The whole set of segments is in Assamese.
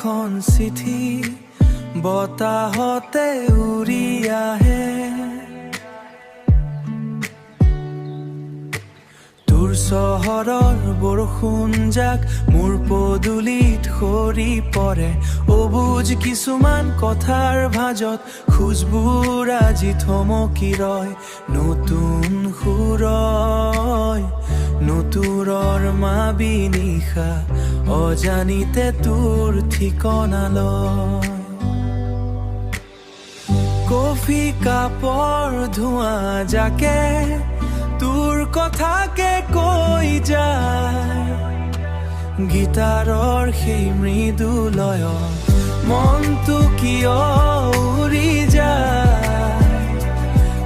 এখন চিঠি বতাহতে উৰি আহে তোৰ চহৰৰ বৰষুণ জাক মোৰ পদূলিত সৰি পৰে অবুজ কিছুমান কথাৰ ভাজত খুজবোৰ আজি থমকি ৰয় নতুন সুৰয় নতুৰৰ মাবি নিশা অজানিতে তোৰ ঠিকনা লয় কফি কাপৰ ধোঁৱা জাকে তোৰ কথাকে কৈ যায় গীটাৰৰ সেই মৃদু লয় মনটো কিয় উৰি যায়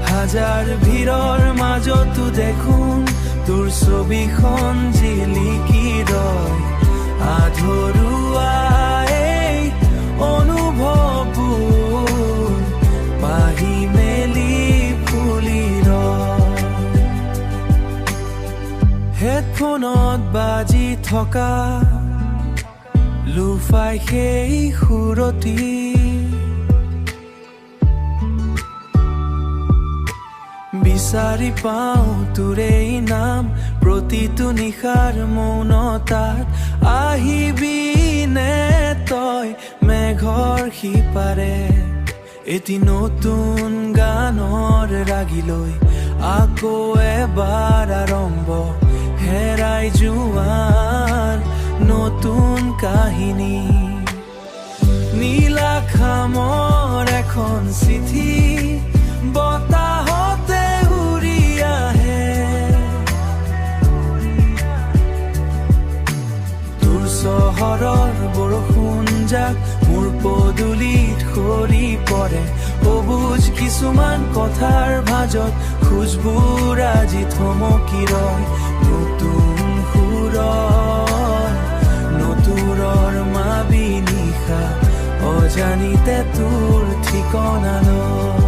হাজাৰ ভিৰৰ মাজতো দেখোন তোৰ ছবিখন জিলিকি ৰয় আধৰুৱা এই অনুভৱবোৰ পাহি মেলি ফুলি ৰয় হেডফোনত বাজি থকা লুফাই সেই সুৰতি বিচাৰি পাওঁ তোৰেই নাম প্ৰতিটো নিশাৰ মৌনতাত আহিবি নে তই মেঘৰ সিপাৰে এটি নতুন গানৰ ৰাগিলৈ আকৌ এবাৰ আৰম্ভ হেৰাই যোৱাৰ নতুন কাহিনী নীলা খামৰ এখন চিঠি বতাহতে উৰি আহে তোৰ চহৰৰ বৰষুণ জাক মোৰ পদূলিত সৰি পৰে অবুজ কিছুমান কথাৰ ভাজত খুজবোৰ আজি থমকি ৰয় নতুন সুৰয় নতুৰৰ মাবি নিশা অজানিতে তোৰ ঠিকনা লয়